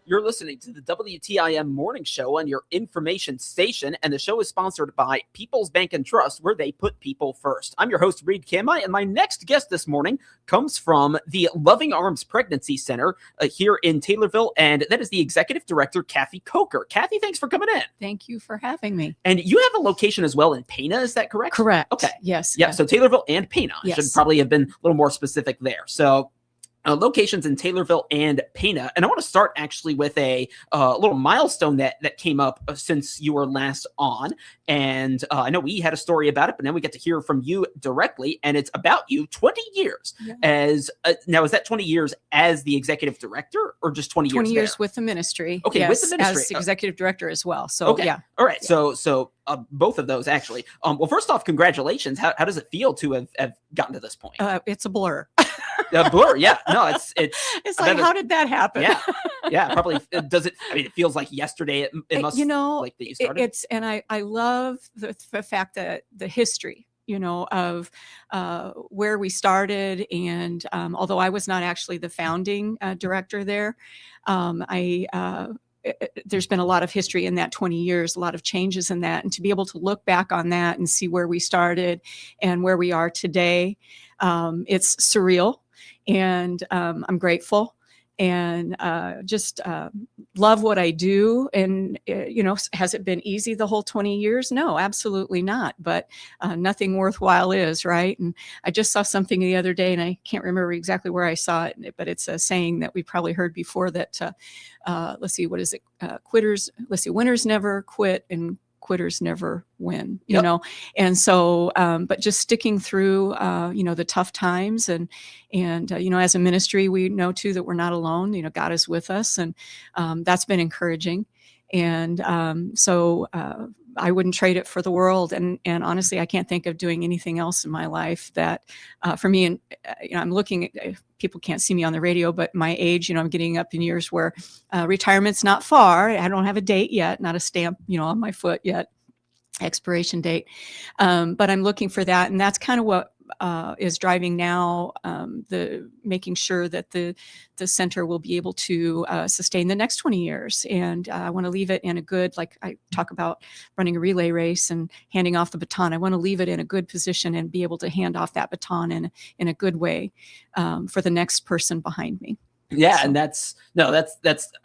You're listening to the WTIM Morning Show on your information station, and the show is sponsored by People's Bank and Trust, where they put people first. I'm your host, Reed Kamai, and my next guest this morning comes from the Loving Arms Pregnancy Center here in Taylorville, and that is the Executive Director, Cathy Coker. Cathy, thanks for coming in. Thank you for having me. And you have a location as well in Pana, is that correct? Correct. Okay. Yes. Yeah, so Taylorville and Pana. Yes. I should probably have been a little more specific there. So locations in Taylorville and Pana. And I want to start actually with a little milestone that came up since you were last on. And I know we had a story about it, but now we get to hear from you directly. And it's about you, 20 years as now, is that 20 years as the executive director or just 20 years? 20 years there? with the ministry. Okay, yes, with the ministry. As executive director as well. So, okay. yeah. All right. Yeah. So both of those actually. Well, first off, congratulations. How does it feel to have gotten to this point? It's a blur. A blur, yeah. No, it's like, how did that happen? Yeah. Probably. Does it? I mean, it feels like yesterday. It must, like that you started. And I love the fact that the history, of where we started, and although I was not actually the founding director there, there's been a lot of history in that 20 years, a lot of changes in that, and to be able to look back on that and see where we started and where we are today, it's surreal. And I'm grateful and just love what I do. And, has it been easy the whole 20 years? No, absolutely not. But nothing worthwhile is, right? And I just saw something the other day, and I can't remember exactly where I saw it, but it's a saying that we probably heard before that, let's see, what is it? Winners never quit and quitters never win, and so, but just sticking through, the tough times and, as a ministry, we know too that we're not alone, God is with us, and that's been encouraging. And so I wouldn't trade it for the world. And honestly, I can't think of doing anything else in my life that for me, and I'm looking at, people can't see me on the radio, but my age, I'm getting up in years where retirement's not far. I don't have a date yet, not a stamp, on my foot yet, expiration date. But I'm looking for that. And that's kind of what is driving now, the making sure that the center will be able to sustain the next 20 years. And I want to leave it in a good, like I talk about running a relay race and handing off the baton. I want to leave it in a good position and be able to hand off that baton in a good way for the next person behind me. Yeah. So.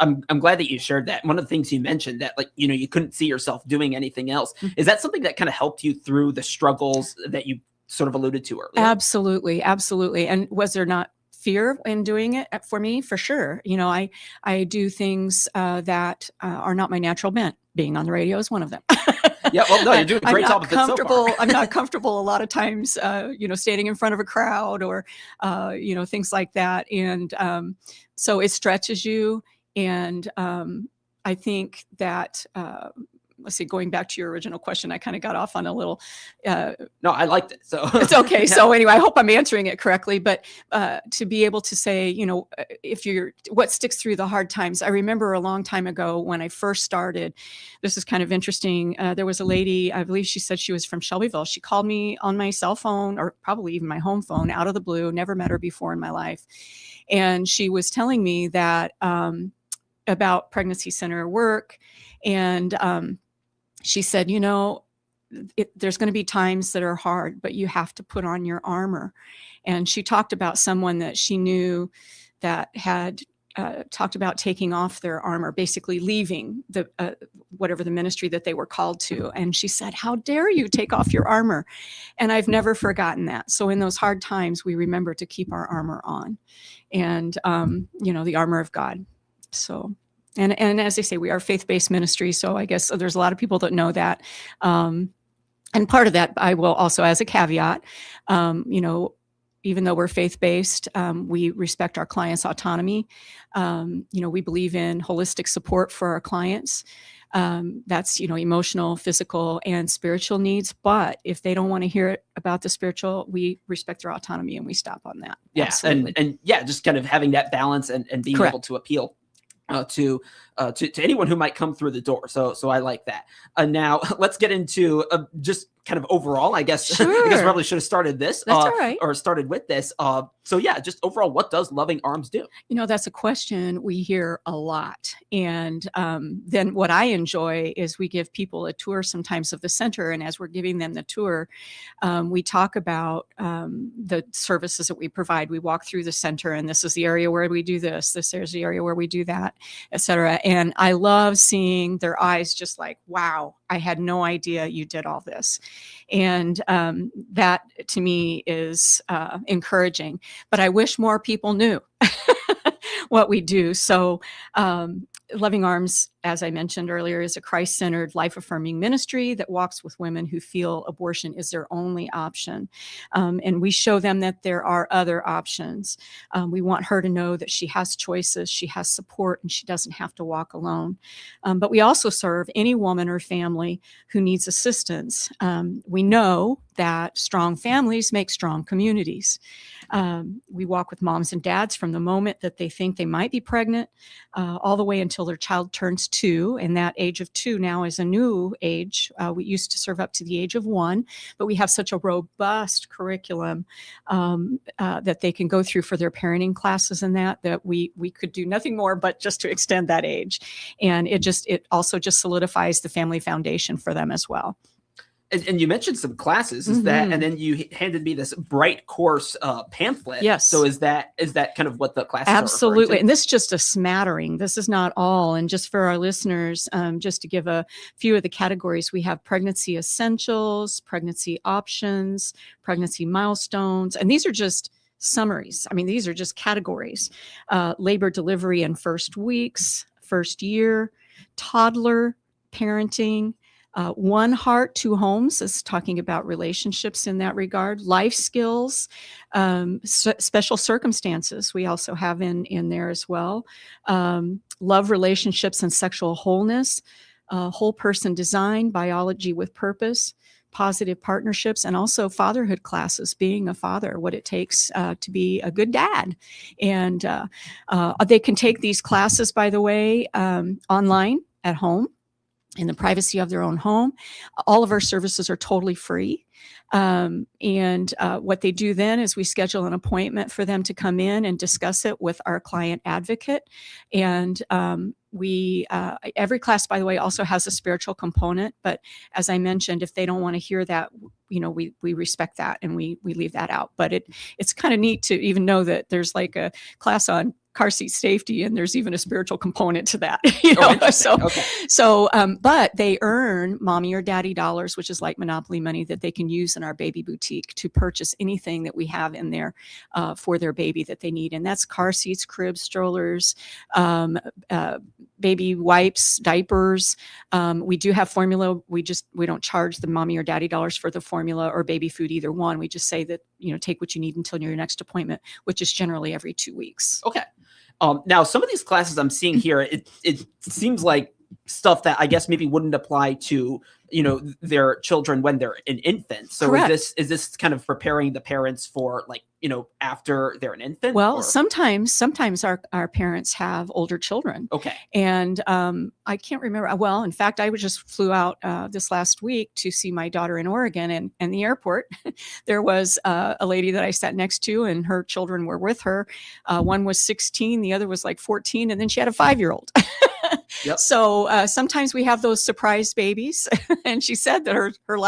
And I'm glad that you shared that. One of the things you mentioned that, you couldn't see yourself doing anything else. Mm-hmm. Is that something that kind of helped you through the struggles that you sort of alluded to earlier? Absolutely. And was there not fear in doing it for me? For sure. I do things that are not my natural bent. Being on the radio is one of them. Yeah, well, no, you're doing a great job of it so far. I'm not comfortable a lot of times, standing in front of a crowd or, things like that. And so it stretches you. And I think that, let's see, going back to your original question, I kind of got off on a little. No, I liked it. So it's okay. Yeah. So anyway, I hope I'm answering it correctly. But to be able to say, what sticks through the hard times. I remember a long time ago when I first started, this is kind of interesting. There was a lady, I believe she said she was from Shelbyville. She called me on my cell phone, or probably even my home phone, out of the blue. Never met her before in my life. And she was telling me that about pregnancy center work. And she said, there's going to be times that are hard, but you have to put on your armor. And she talked about someone that she knew that had talked about taking off their armor, basically leaving the whatever the ministry that they were called to. And she said, "How dare you take off your armor?" And I've never forgotten that. So in those hard times, we remember to keep our armor on, and the armor of God. So. And as they say, we are a faith-based ministry. So I guess there's a lot of people that know that. And part of that, I will also, as a caveat, even though we're faith-based, we respect our clients' autonomy. We believe in holistic support for our clients. That's, emotional, physical, and spiritual needs. But if they don't want to hear about the spiritual, we respect their autonomy and we stop on that. Yeah. Absolutely. And just kind of having that balance and being Correct. Able to appeal to anyone who might come through the door. So I like that. Now let's get into just kind of overall, I guess, Sure. I guess probably should have started this, That's all right. or started with this. So yeah, just overall, what does Loving Arms do? That's a question we hear a lot. And then what I enjoy is we give people a tour sometimes of the center. And as we're giving them the tour, we talk about the services that we provide. We walk through the center, and this is the area where we do this. This is the area where we do that, et cetera. And I love seeing their eyes just like, wow, I had no idea you did all this. And that to me is encouraging. But I wish more people knew what we do. So Loving Arms, as I mentioned earlier, is a Christ-centered, life-affirming ministry that walks with women who feel abortion is their only option. And we show them that there are other options. We want her to know that she has choices, she has support, and she doesn't have to walk alone. But we also serve any woman or family who needs assistance. We know that strong families make strong communities. We walk with moms and dads from the moment that they think they might be pregnant all the way until their child turns 2. And that age of 2 now is a new age. We used to serve up to the age of 1, but we have such a robust curriculum that they can go through for their parenting classes and that we could do nothing more but just to extend that age. And it also just solidifies the family foundation for them as well. And you mentioned some classes, is that, and then you handed me this Bright Course pamphlet. Yes. So is that kind of what the classes Absolutely. are referring to? And this is just a smattering. This is not all. And just for our listeners, just to give a few of the categories, we have pregnancy essentials, pregnancy options, pregnancy milestones. And these are just summaries. I mean, these are just categories. Labor, delivery, and first weeks, first year, toddler, parenting, One Heart, Two Homes is talking about relationships in that regard. Life skills, special circumstances we also have in there as well. Love, relationships, and sexual wholeness. Whole person design, biology with purpose. Positive partnerships, and also fatherhood classes, being a father, what it takes to be a good dad. And they can take these classes, by the way, online at home, in the privacy of their own home. All of our services are totally free. And what they do then is we schedule an appointment for them to come in and discuss it with our client advocate. And every class, by the way, also has a spiritual component. But as I mentioned, if they don't want to hear that, we respect that and we leave that out. But it's kind of neat to even know that there's like a class on car seat safety, and there's even a spiritual component to that. But they earn mommy or daddy dollars, which is like Monopoly money that they can use in our baby boutique to purchase anything that we have in there for their baby that they need. And that's car seats, cribs, strollers, baby wipes, diapers. We do have formula. We don't charge the mommy or daddy dollars for the formula or baby food, either one. We just say that, take what you need until your next appointment, which is generally every 2 weeks. Okay. Now, some of these classes I'm seeing here, it seems like stuff that I guess maybe wouldn't apply to, their children when they're an infant. So Correct. is this kind of preparing the parents for, like, after they're an infant? Well, sometimes our parents have older children. Okay. And I can't remember. Well, in fact, I just flew out this last week to see my daughter in Oregon, and the airport, there was a lady that I sat next to, and her children were with her. One was 16, the other was like 14, and then she had a 5-year-old. Yep. So sometimes we have those surprise babies, and she said that her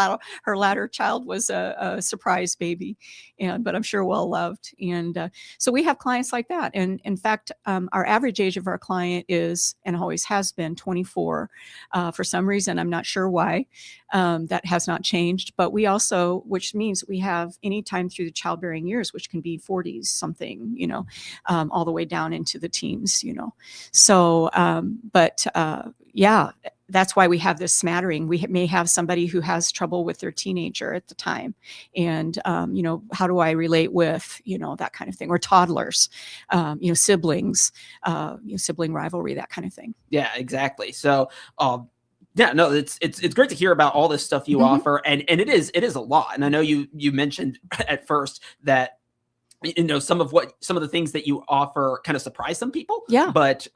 latter child was a surprise baby, but I'm sure well loved. And so we have clients like that. And in fact, our average age of our client is, and always has been, 24. For some reason, I'm not sure why, that has not changed. But we also, which means we have any time through the childbearing years, which can be 40s something, all the way down into the teens, So, yeah, that's why we have this smattering. We may have somebody who has trouble with their teenager at the time. And, how do I relate with, that kind of thing, or toddlers, siblings, sibling rivalry, that kind of thing. Yeah, exactly. So, yeah, no, it's great to hear about all this stuff you offer. And it is a lot. And I know you mentioned at first that, some of the things that you offer kind of surprise some people. Yeah. But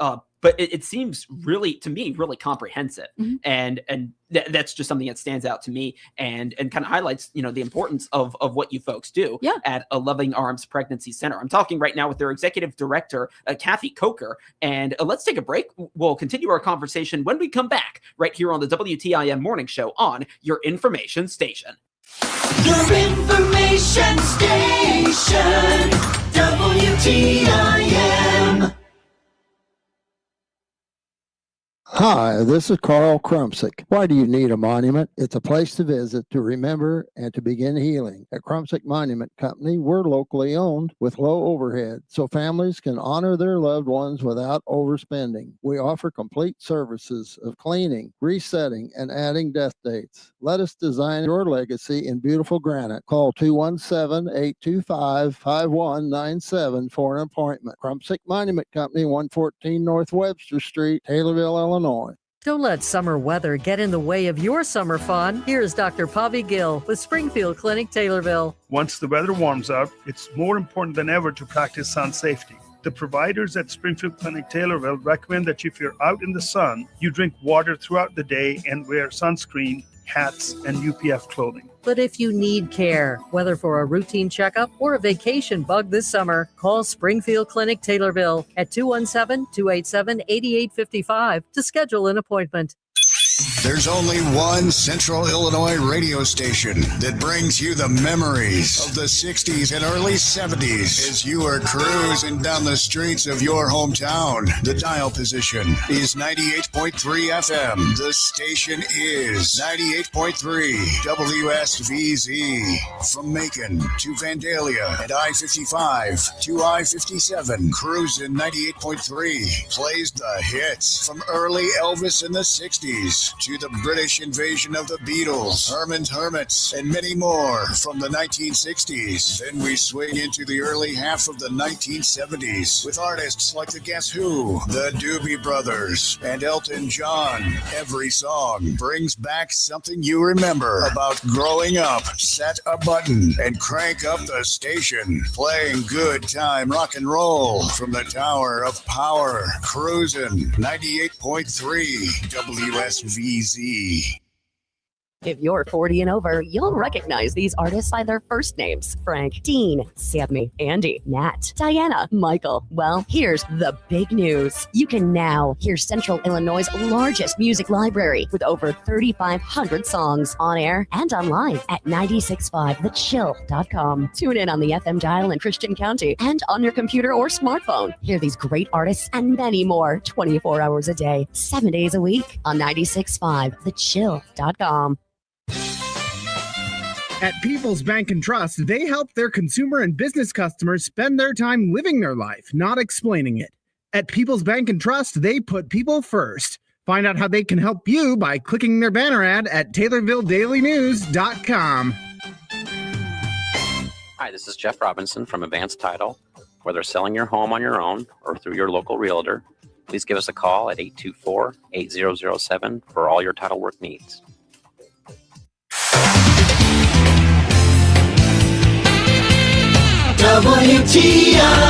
but it seems really, to me, really comprehensive. Mhm. And that's just something that stands out to me and kind of highlights, the importance of what you folks do Yeah. at a Loving Arms Pregnancy Center. I'm talking right now with their executive director, Cathy Coker, and let's take a break. We'll continue our conversation when we come back right here on the WTIM Morning Show on your information station. Your information station, WTIM. Hi, this is Carl Krumsick. Why do you need a monument? It's a place to visit, to remember, and to begin healing. At Krumsick Monument Company, we're locally owned with low overhead, so families can honor their loved ones without overspending. We offer complete services of cleaning, resetting, and adding death dates. Let us design your legacy in beautiful granite. Call 217-825-5197 for an appointment. Krumsick Monument Company, 114 North Webster Street, Taylorville, Illinois. Don't let summer weather get in the way of your summer fun. Here's Dr. Pavi Gill with Springfield Clinic, Taylorville. Once the weather warms up, it's more important than ever to practice sun safety. The providers at Springfield Clinic, Taylorville recommend that if you're out in the sun, you drink water throughout the day and wear sunscreen, hats, and UPF clothing. But if you need care, whether for a routine checkup or a vacation bug this summer, call Springfield Clinic, Taylorville at 217-287-8855 to schedule an appointment. There's only one Central Illinois radio station that brings you the memories of the 60s and early 70s as you are cruising down the streets of your hometown. The dial position is 98.3 FM. The station is 98.3 WSVZ. From Macon to Vandalia and I-55 to I-57, cruising 98.3 plays the hits from early Elvis in the 60s to the British invasion of the Beatles, Herman's Hermits, and many more from the 1960s. Then we swing into the early half of the 1970s with artists like the Guess Who, the Doobie Brothers, and Elton John. Every song brings back something you remember about growing up. Set a button and crank up the station, playing good time rock and roll from the Tower of Power, cruising 98.3 WSVZ. If you're 40 and over, you'll recognize these artists by their first names: Frank, Dean, Sammy, Andy, Nat, Diana, Michael. Well, here's the big news. You can now hear Central Illinois' largest music library with over 3,500 songs on air and online at 965thechill.com. Tune in on the FM dial in Christian County and on your computer or smartphone. Hear these great artists and many more 24 hours a day, 7 days a week on 965thechill.com. At People's Bank and Trust, they help their consumer and business customers spend their time living their life, not explaining it. At People's Bank and Trust, they put people first. Find out how they can help you by clicking their banner ad at TaylorvilleDailyNews.com. Hi, this is Jeff Robinson from Advanced Title. Whether selling your home on your own or through your local realtor, please give us a call at 824-8007 for all your title work needs. WTIM.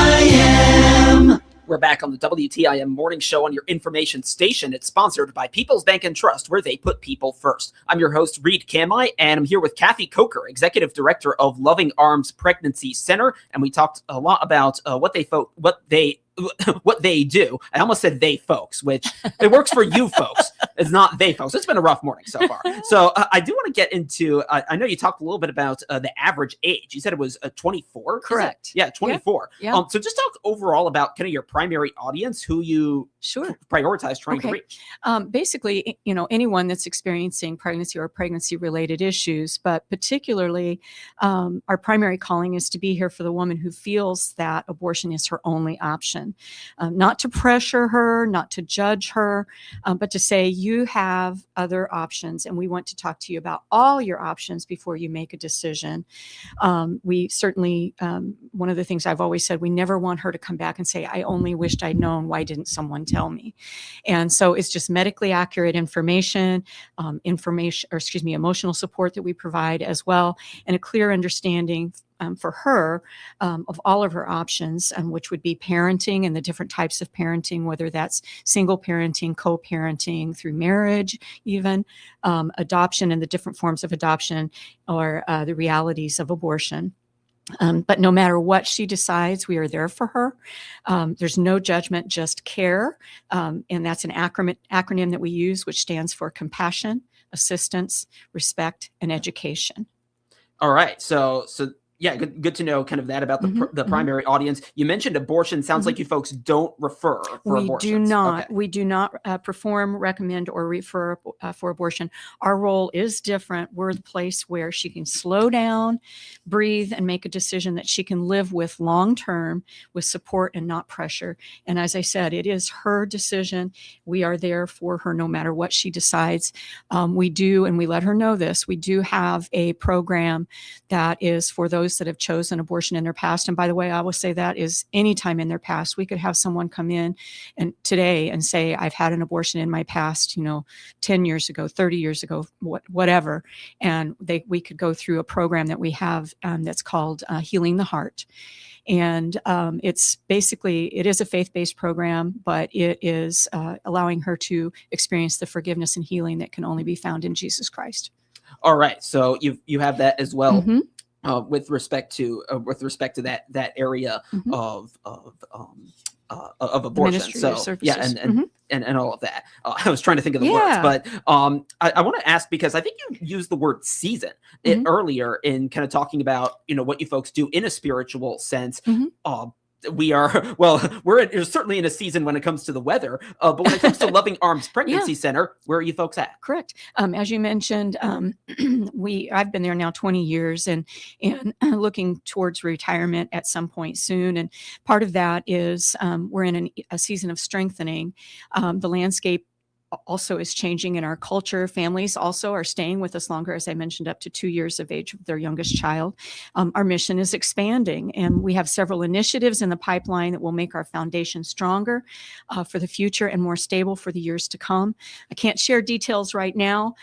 We're back on the WTIM Morning Show on your information station. It's sponsored by People's Bank and Trust, where they put people first. I'm your host, Reed Kamai, and I'm here with Cathy Coker, Executive Director of Loving Arms Pregnancy Center. And we talked a lot about what they do. I almost said they folks, which it works for you folks. It's not they folks. It's been a rough morning so far. So I do want to get into, I know you talked a little bit about the average age. You said it was 24? Correct. Yeah, 24. Yeah. So just talk overall about kind of your primary audience, who you prioritize trying to reach. Basically, anyone that's experiencing pregnancy or pregnancy-related issues, but particularly our primary calling is to be here for the woman who feels that abortion is her only option. Not to pressure her, not to judge her, but to say you have other options, and we want to talk to you about all your options before you make a decision. We certainly, one of the things I've always said, we never want her to come back and say, I only wished I'd known. Why didn't someone tell me? And so it's just medically accurate information, emotional support that we provide as well, and a clear understanding for her of all of her options, which would be parenting and the different types of parenting, whether that's single parenting, co-parenting, through marriage, even adoption and the different forms of adoption, or the realities of abortion. But no matter what she decides, we are there for her. There's no judgment, just care. And that's an acronym that we use, which stands for compassion, assistance, respect, and education. All right. So yeah, good to know kind of that about the primary audience. You mentioned abortion. Sounds like you folks don't refer for abortions. We do not. Okay. We do not perform, recommend, or refer for abortion. Our role is different. We're the place where she can slow down, breathe, and make a decision that she can live with long term with support and not pressure. And as I said, it is her decision. We are there for her no matter what she decides. We do, and we let her know this, we do have a program that is for those that have chosen abortion in their past. And by the way, I will say that is anytime in their past. We could have someone come in and today and say, I've had an abortion in my past, 10 years ago, 30 years ago, whatever. And we could go through a program that we have that's called Healing the Heart. And it's basically, it is a faith-based program, but it is allowing her to experience the forgiveness and healing that can only be found in Jesus Christ. All right. So you have that as well. With respect to that area of abortion, so yeah, and all of that. I was trying to think of the words, but I want to ask, because I think you used the word season earlier in kind of talking about what you folks do in a spiritual sense. We're certainly in a season when it comes to the weather, but when it comes to Loving Arms Pregnancy Center, where are you folks at? Correct. As you mentioned, I've been there now 20 years and looking towards retirement at some point soon. And part of that is we're in a season of strengthening. The landscape also is changing in our culture. Families also are staying with us longer, as I mentioned, up to 2 years of age of their youngest child. Our mission is expanding, and we have several initiatives in the pipeline that will make our foundation stronger for the future and more stable for the years to come. I can't share details right now,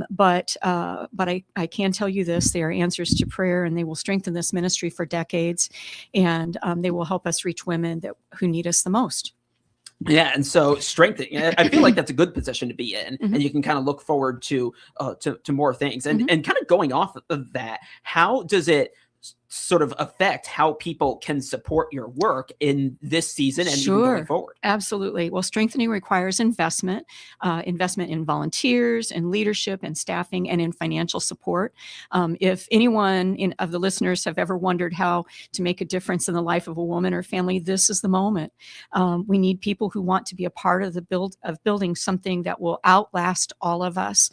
but I can tell you this: they are answers to prayer, and they will strengthen this ministry for decades, and they will help us reach women who need us the most. Yeah, and so strengthening, I feel like that's a good position to be in, and you can kind of look forward to more things. And kind of going off of that, how does it sort of affect how people can support your work in this season and even going forward? Absolutely. Well, strengthening requires investment in volunteers and leadership and staffing and in financial support. If anyone of the listeners have ever wondered how to make a difference in the life of a woman or family, this is the moment. We need people who want to be a part of building something that will outlast all of us.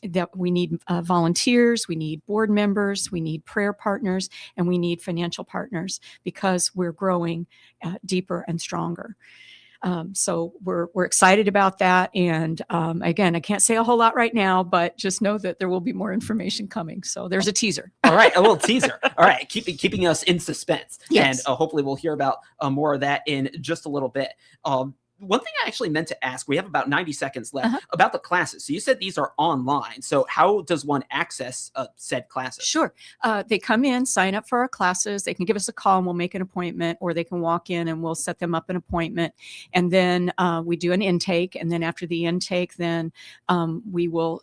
That we need volunteers, we need board members, we need prayer partners, and we need financial partners, because we're growing deeper and stronger. So we're excited about that. And again, I can't say a whole lot right now, but just know that there will be more information coming. So there's a teaser. All right, a little teaser. All right, keeping us in suspense. Yes. And hopefully we'll hear about more of that in just a little bit. One thing I actually meant to ask, we have about 90 seconds left, about the classes. So you said these are online. So how does one access said classes? Sure. They come in, sign up for our classes. They can give us a call and we'll make an appointment, or they can walk in and we'll set them up an appointment. And then we do an intake. And then after the intake, then we will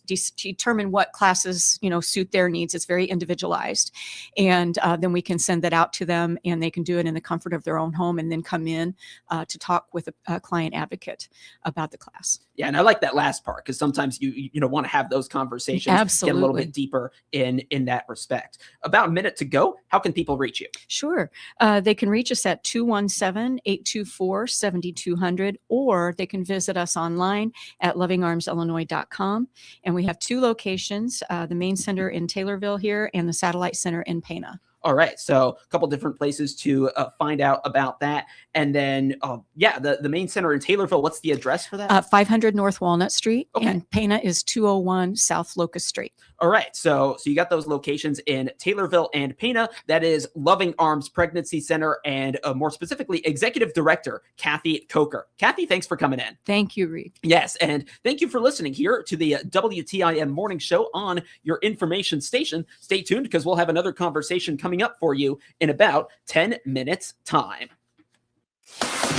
determine what classes, suit their needs. It's very individualized. And then we can send that out to them, and they can do it in the comfort of their own home, and then come in to talk with a client advocate about the class. Yeah, and I like that last part, because sometimes you want to have those conversations, Absolutely. Get a little bit deeper in that respect. About a minute to go. How can people reach you? Sure. They can reach us at 217-824-7200, or they can visit us online at lovingarmsillinois.com. And we have 2 locations, the main center in Taylorville here and the satellite center in Pana. All right, so a couple different places to find out about that. And then, the main center in Taylorville, what's the address for that? 500 North Walnut Street, Okay. and Pana is 201 South Locust Street. All right, so you got those locations in Taylorville and Pana. That is Loving Arms Pregnancy Center, and more specifically, Executive Director Cathy Coker. Cathy, thanks for coming in. Thank you, Reed. Yes, and thank you for listening here to the WTIM Morning Show on your information station. Stay tuned because we'll have another conversation coming up for you in about 10 minutes' time.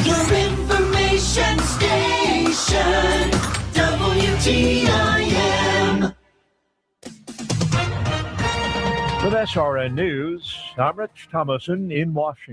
Your information station, WTIM. With SRN News, I'm Rich Thomason in Washington.